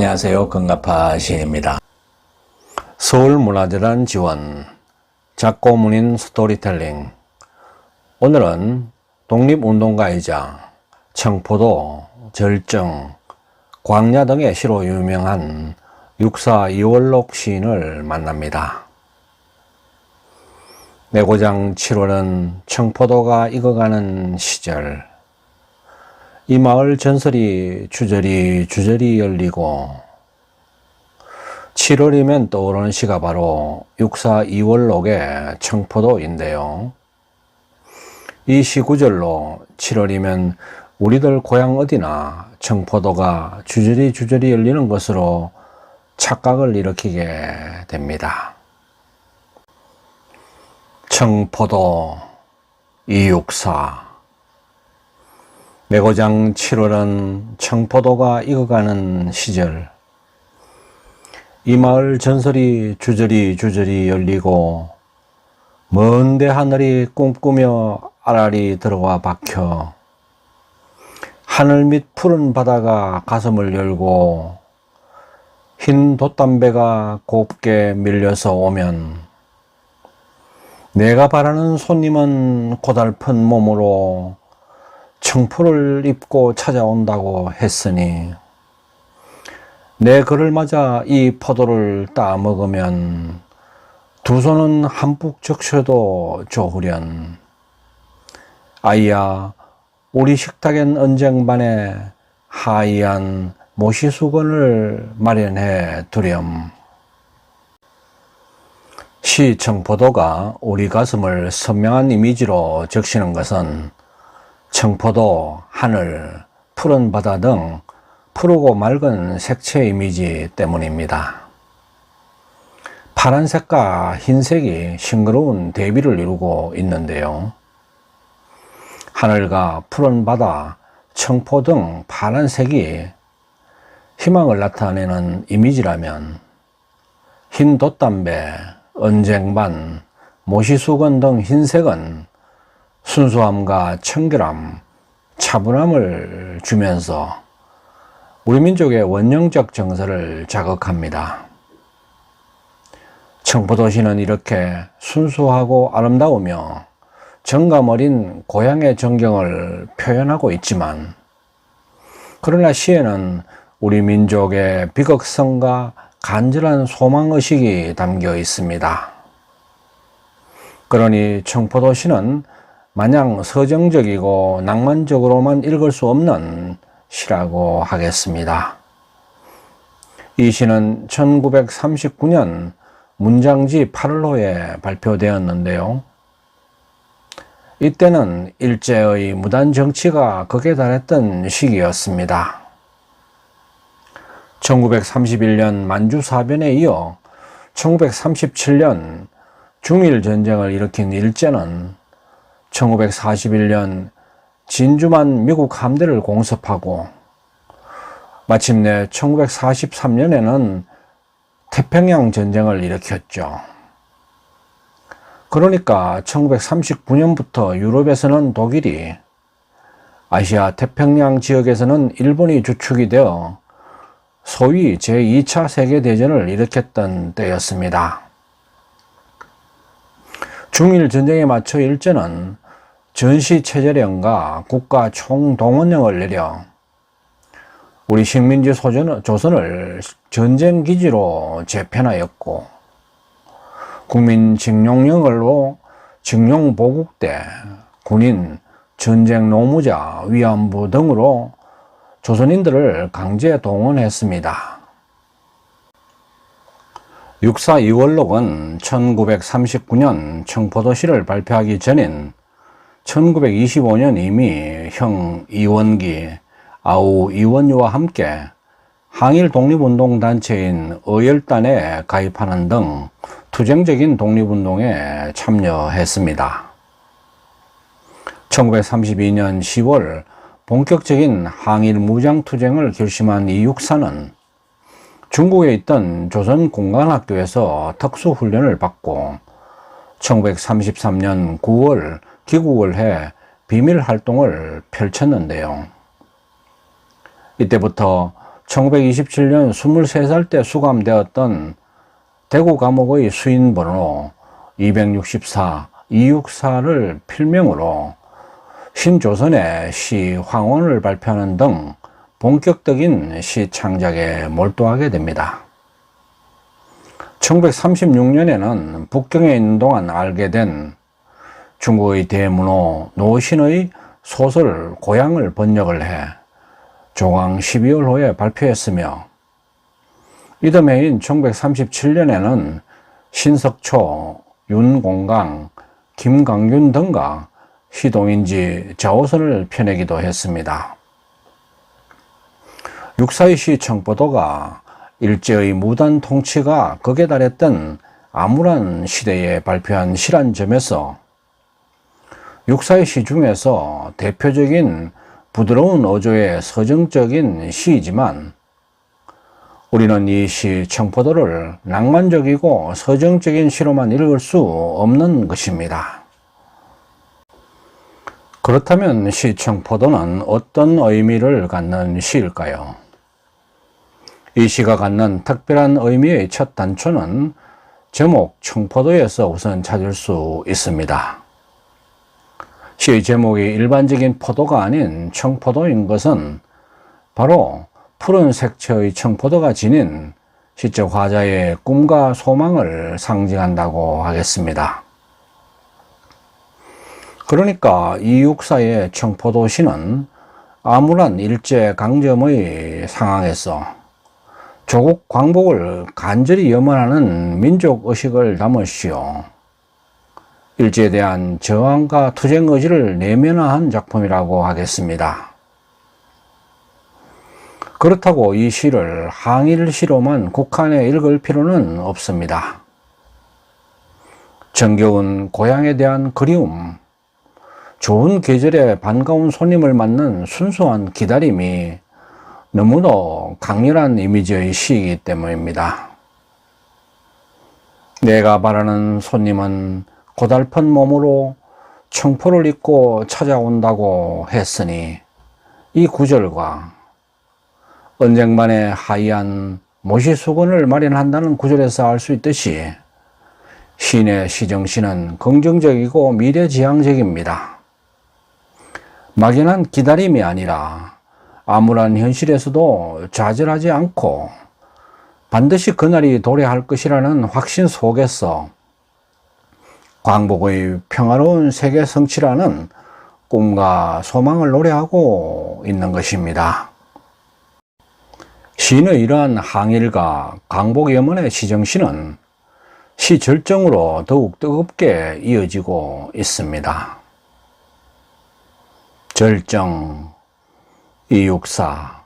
안녕하세요. 건가파 시인입니다. 서울문화재단 지원, 작고문인 스토리텔링. 오늘은 독립운동가이자 청포도, 절정, 광야 등의 시로 유명한 육사 이월록 시인을 만납니다. 내고장 7월은 청포도가 익어가는 시절, 이 마을 전설이 주저리 열리고 7월이면 떠오르는 시가 바로 육사 이월록의 청포도인데요. 이 시 구절로 7월이면 우리들 고향 어디나 청포도가 주저리 열리는 것으로 착각을 일으키게 됩니다. 청포도 이육사. 내고장 7월은 청포도가 익어가는 시절, 이 마을 전설이 주저리 열리고 먼데 하늘이 꿈꾸며 알알이 들어와 박혀 하늘 밑 푸른 바다가 가슴을 열고 흰 돛담배가 곱게 밀려서 오면 내가 바라는 손님은 고달픈 몸으로 청포를 입고 찾아온다고 했으니 내 그를 맞아 이 포도를 따 먹으면 두 손은 한뿍 적셔도 좋으련. 아이야, 우리 식탁엔 언쟁반에 하얀 모시수건을 마련해 두렴. 시 청포도가 우리 가슴을 선명한 이미지로 적시는 것은 청포도, 하늘, 푸른 바다 등 푸르고 맑은 색채 이미지 때문입니다. 파란색과 흰색이 싱그러운 대비를 이루고 있는데요. 하늘과 푸른 바다, 청포 등 파란색이 희망을 나타내는 이미지라면 흰 돛담배, 언쟁반, 모시수건 등 흰색은 순수함과 청결함, 차분함을 주면서 우리 민족의 원형적 정서를 자극합니다. 청포도시는 이렇게 순수하고 아름다우며 정감 어린 고향의 정경을 표현하고 있지만, 그러나 시에는 우리 민족의 비극성과 간절한 소망의식이 담겨 있습니다. 그러니 청포도시는 마냥 서정적이고 낭만적으로만 읽을 수 없는 시라고 하겠습니다. 이 시는 1939년 문장지 8월호에 발표되었는데요. 이때는 일제의 무단 정치가 극에 달했던 시기였습니다. 1931년 만주사변에 이어 1937년 중일전쟁을 일으킨 일제는 1941년 진주만 미국 함대를 공습하고 마침내 1943년에는 태평양 전쟁을 일으켰죠. 그러니까 1939년부터 유럽에서는 독일이, 아시아 태평양 지역에서는 일본이 주축이 되어 소위 제2차 세계대전을 일으켰던 때였습니다. 중일전쟁에 맞춰 일제는 전시체제령과 국가 총동원령을 내려 우리 식민지 조선을 전쟁기지로 재편하였고, 국민징용령으로 징용보국대, 군인, 전쟁 노무자, 위안부 등으로 조선인들을 강제 동원했습니다. 육사 이월록은 1939년 청포도시를 발표하기 전인 1925년 이미 형 이원기, 아우 이원유와 함께 항일 독립운동 단체인 의열단에 가입하는 등 투쟁적인 독립운동에 참여했습니다. 1932년 10월 본격적인 항일 무장투쟁을 결심한 이 육사는 중국에 있던 조선공관학교에서 특수훈련을 받고 1933년 9월 귀국을 해 비밀 활동을 펼쳤는데요. 이때부터 1927년 23살 때 수감되었던 대구 감옥의 수인번호 264, 264를 필명으로 신조선의 시 황혼을 발표하는 등 본격적인 시 창작에 몰두하게 됩니다. 1936년에는 북경에 있는 동안 알게 된 중국의 대문호 노신의 소설 고향을 번역을 해 조강 12월호에 발표했으며, 이듬해인 1937년에는 신석초, 윤공강, 김강균 등과 시동인지 자오선을 펴내기도 했습니다. 육사의 시 청포도가 일제의 무단 통치가 극에 달했던 암울한 시대에 발표한 시란 점에서 육사의 시 중에서 대표적인 부드러운 어조의 서정적인 시이지만, 우리는 이 시 청포도를 낭만적이고 서정적인 시로만 읽을 수 없는 것입니다. 그렇다면 시 청포도는 어떤 의미를 갖는 시일까요? 이 시가 갖는 특별한 의미의 첫 단초는 제목 청포도에서 우선 찾을 수 있습니다. 시의 제목이 일반적인 포도가 아닌 청포도인 것은 바로 푸른 색채의 청포도가 지닌 시적 화자의 꿈과 소망을 상징한다고 하겠습니다. 그러니까 이육사의 청포도시는 암울한 일제강점의 상황에서 조국 광복을 간절히 염원하는 민족의식을 담으시오, 일제에 대한 저항과 투쟁 의지를 내면화한 작품이라고 하겠습니다. 그렇다고 이 시를 항일시로만 국한해 읽을 필요는 없습니다. 정겨운 고향에 대한 그리움, 좋은 계절에 반가운 손님을 맞는 순수한 기다림이 너무도 강렬한 이미지의 시이기 때문입니다. 내가 바라는 손님은 고달픈 몸으로 청포를 입고 찾아온다고 했으니, 이 구절과 언쟁반에 하이한 모시수건을 마련한다는 구절에서 알 수 있듯이 시인의 시정시는 긍정적이고 미래지향적입니다. 막연한 기다림이 아니라 암울한 현실에서도 좌절하지 않고 반드시 그날이 도래할 것이라는 확신 속에서 광복의 평화로운 세계 성취라는 꿈과 소망을 노래하고 있는 것입니다. 시인의 이러한 항일과 광복 염원의 시정시는 시 절정으로 더욱 뜨겁게 이어지고 있습니다. 절정, 이육사.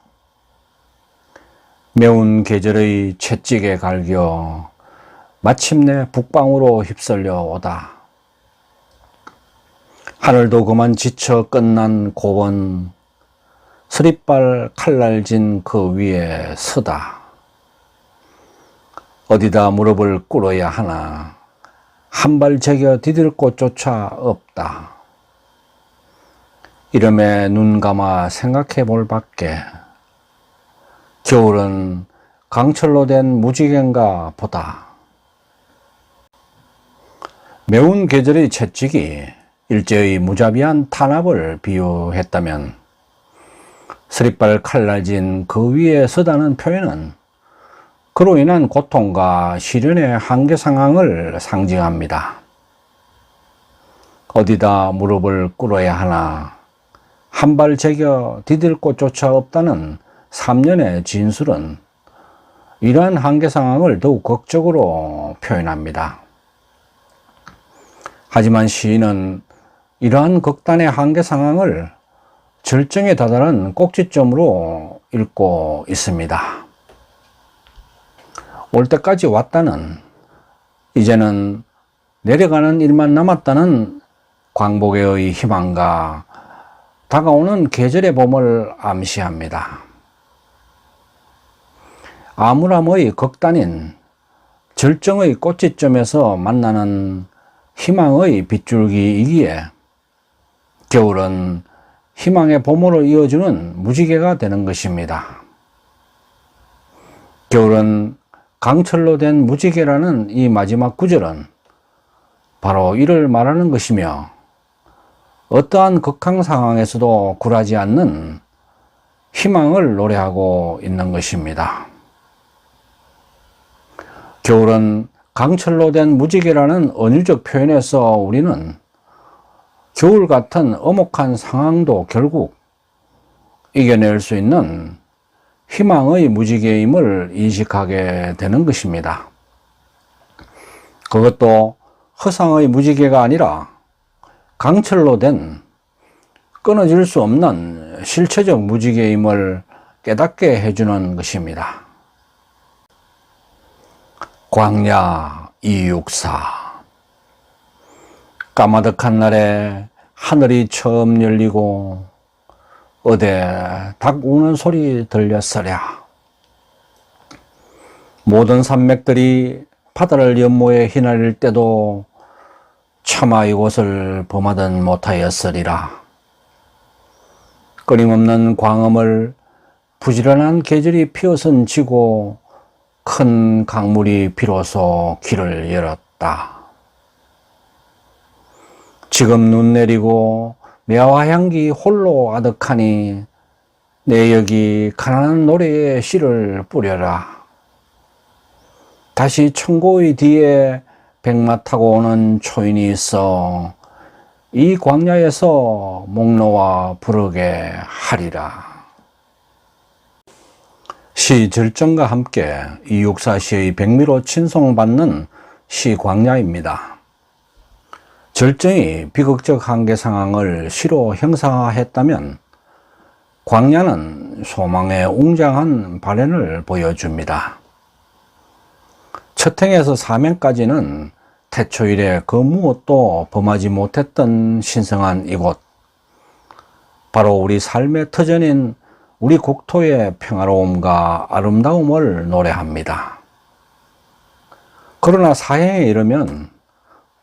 매운 계절의 채찍에 갈겨 마침내 북방으로 휩쓸려 오다. 하늘도 그만 지쳐 끝난 고원, 서릿발 칼날진 그 위에 서다. 어디다 무릎을 꿇어야 하나, 한 발 제겨 디딜 곳조차 없다. 이름에 눈 감아 생각해 볼 밖에 겨울은 강철로 된 무지개인가 보다. 매운 계절의 채찍이 일제의 무자비한 탄압을 비유했다면, 서릿발 칼날진 그 위에 서다는 표현은 그로 인한 고통과 시련의 한계 상황을 상징합니다. 어디다 무릎을 꿇어야 하나, 한 발 제겨 디딜 곳조차 없다는 3년의 진술은 이러한 한계 상황을 더욱 극적으로 표현합니다. 하지만 시인은 이러한 극단의 한계 상황을 절정에 다다른 꼭지점으로 읽고 있습니다. 올 때까지 왔다는, 이제는 내려가는 일만 남았다는 광복의 희망과 다가오는 계절의 봄을 암시합니다. 암울함의 극단인 절정의 꼭지점에서 만나는 희망의 빗줄기이기에 겨울은 희망의 봄으로 이어주는 무지개가 되는 것입니다. 겨울은 강철로 된 무지개라는 이 마지막 구절은 바로 이를 말하는 것이며, 어떠한 극한 상황에서도 굴하지 않는 희망을 노래하고 있는 것입니다. 겨울은 강철로 된 무지개라는 은유적 표현에서 우리는 겨울 같은 엄혹한 상황도 결국 이겨낼 수 있는 희망의 무지개임을 인식하게 되는 것입니다. 그것도 허상의 무지개가 아니라 강철로 된 끊어질 수 없는 실체적 무지개임을 깨닫게 해주는 것입니다. 광야 264. 까마득한 날에 하늘이 처음 열리고 어디 닭 우는 소리 들렸으랴. 모든 산맥들이 바다를 연모해 휘날릴 때도 차마 이곳을 범하든 못하였으리라. 끊임없는 광음을 부지런한 계절이 피어선 지고 큰 강물이 비로소 길을 열었다. 지금 눈 내리고 매화 향기 홀로 아득하니 내 여기 가난한 노래에 씨를 뿌려라. 다시 청고의 뒤에 백마 타고 오는 초인이 있어 이 광야에서 목 놓아 부르게 하리라. 시 절정과 함께 이육사 시의 백미로 친송받는 시 광야입니다. 절정이 비극적 한계 상황을 시로 형상화했다면 광야는 소망의 웅장한 발현을 보여줍니다. 첫 행에서 사명까지는 태초 이래 그 무엇도 범하지 못했던 신성한 이곳, 바로 우리 삶의 터전인 우리 국토의 평화로움과 아름다움을 노래합니다. 그러나 사행에 이르면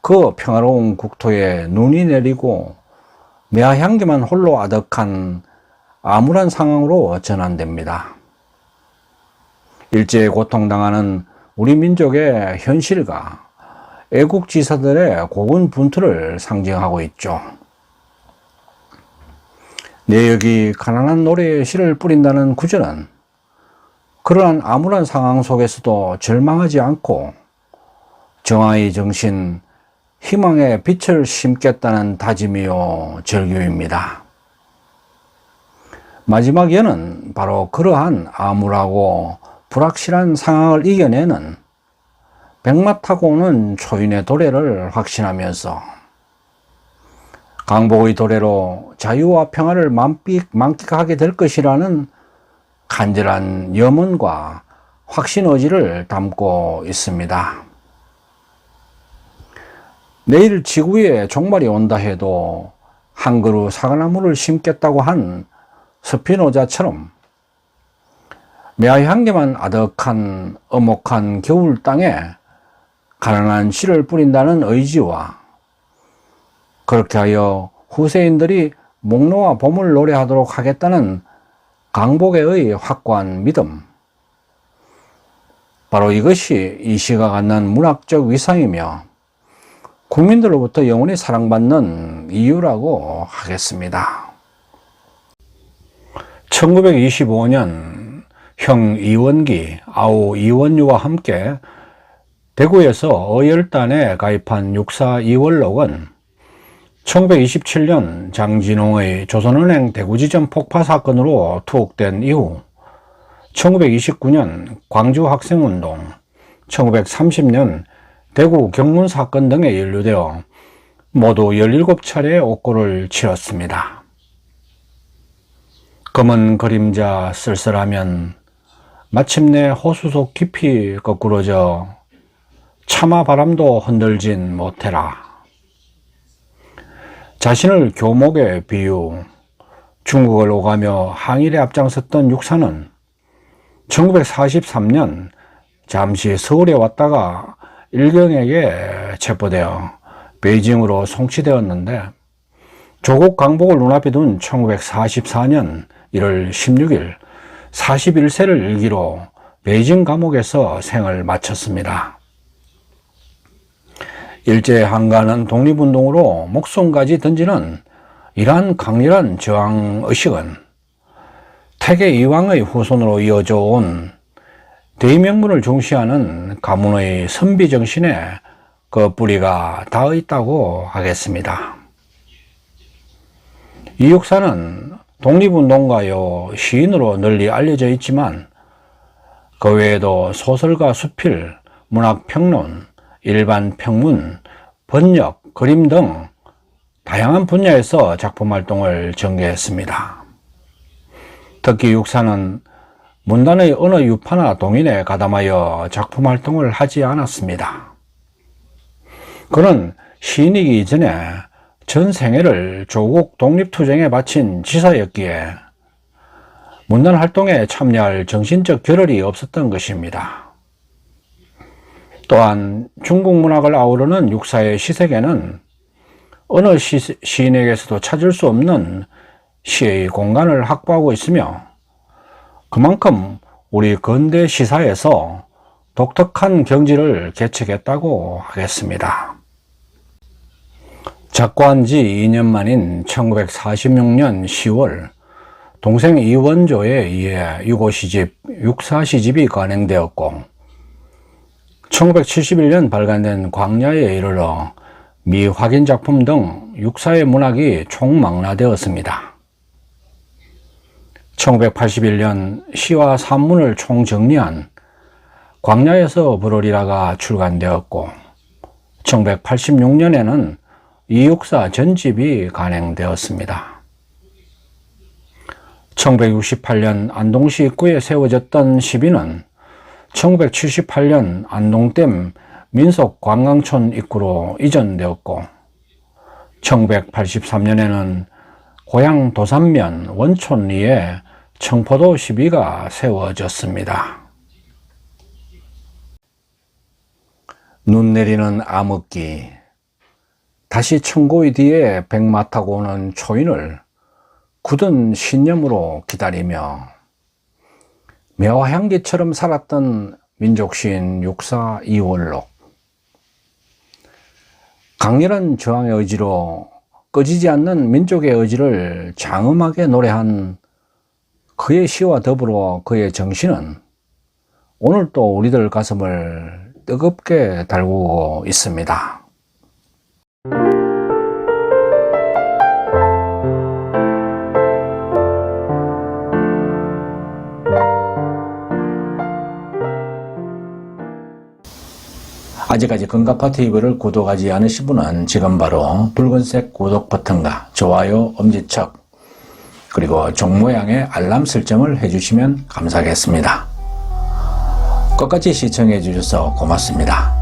그 평화로운 국토에 눈이 내리고 매화 향기만 홀로 아득한 암울한 상황으로 전환됩니다. 일제에 고통당하는 우리 민족의 현실과 애국지사들의 고군분투를 상징하고 있죠. 내 여기 가난한 노래에 씨를 뿌린다는 구절은 그러한 암울한 상황 속에서도 절망하지 않고 정화의 정신, 희망의 빛을 심겠다는 다짐이요 절규입니다. 마지막 예는 바로 그러한 암울하고 불확실한 상황을 이겨내는 백마 타고 오는 초인의 도래를 확신하면서 강복의 도래로 자유와 평화를 만끽하게 될 것이라는 간절한 염원과 확신 의지를 담고 있습니다. 내일 지구에 종말이 온다 해도 한 그루 사과나무를 심겠다고 한 스피노자처럼 매화 향기만 아득한 엄혹한 겨울 땅에 가난한 씨를 뿌린다는 의지와 그렇게 하여 후세인들이 목 놓아 봄을 노래하도록 하겠다는 강복의 확고한 믿음, 바로 이것이 이 시가 갖는 문학적 위상이며 국민들로부터 영원히 사랑받는 이유라고 하겠습니다. 1925년 형 이원기, 아우 이원유와 함께 대구에서 어열단에 가입한 육사 이월록은 1927년 장진홍의 조선은행 대구지점 폭파 사건으로 투옥된 이후 1929년 광주 학생운동, 1930년 대구 경문 사건 등에 연루되어 모두 17차례의 옥고를 치렀습니다. 검은 그림자 쓸쓸하면 마침내 호수 속 깊이 거꾸러져 차마 바람도 흔들진 못해라. 자신을 교목에 비유, 중국을 오가며 항일에 앞장섰던 육사는 1943년 잠시 서울에 왔다가 일경에게 체포되어 베이징으로 송치되었는데 조국 강복을 눈앞에 둔 1944년 1월 16일 41세를 일기로 베이징 감옥에서 생을 마쳤습니다. 일제 한간은 독립운동으로 목숨까지 던지는 이러한 강렬한 저항의식은 태계 이황의 후손으로 이어져 온 대의명분을 중시하는 가문의 선비정신에 그 뿌리가 닿아 있다고 하겠습니다. 이육사는 독립운동가요 시인으로 널리 알려져 있지만 그 외에도 소설과 수필, 문학평론, 일반 평문, 번역, 그림 등 다양한 분야에서 작품 활동을 전개했습니다. 특히 육사는 문단의 어느 유파나 동인에 가담하여 작품 활동을 하지 않았습니다. 그는 시인이기 이전에 전 생애를 조국 독립투쟁에 바친 지사였기에 문단 활동에 참여할 정신적 겨를이 없었던 것입니다. 또한 중국 문학을 아우르는 육사의 시색에는 어느 시인에게서도 찾을 수 없는 시의 공간을 확보하고 있으며 그만큼 우리 근대 시사에서 독특한 경지를 개척했다고 하겠습니다. 작고한 지 2년 만인 1946년 10월 동생 이원조에 의해 유고시집 육사시집이 간행되었고 1971년 발간된 광야에 이르러 미확인 작품 등 육사의 문학이 총망라되었습니다. 1981년 시와 산문을 총정리한 광야에서 부르리라가 출간되었고 1986년에는 이육사 전집이 간행되었습니다. 1968년 안동시 입구에 세워졌던 시비는 1978년 안동댐 민속관광촌 입구로 이전되었고 1983년에는 고향 도산면 원촌리에 청포도 시비가 세워졌습니다. 눈 내리는 암흑기, 다시 천고의 뒤에 백마 타고 오는 초인을 굳은 신념으로 기다리며 매화향기처럼 살았던 민족시인 육사 이원록. 강렬한 저항의 의지로 꺼지지 않는 민족의 의지를 장엄하게 노래한 그의 시와 더불어 그의 정신은 오늘 또 우리들 가슴을 뜨겁게 달구고 있습니다. 아직까지 건강파TV를 구독하지 않으신 분은 지금 바로 붉은색 구독 버튼과 좋아요, 엄지척, 그리고 종 모양의 알람 설정을 해주시면 감사하겠습니다. 끝까지 시청해 주셔서 고맙습니다.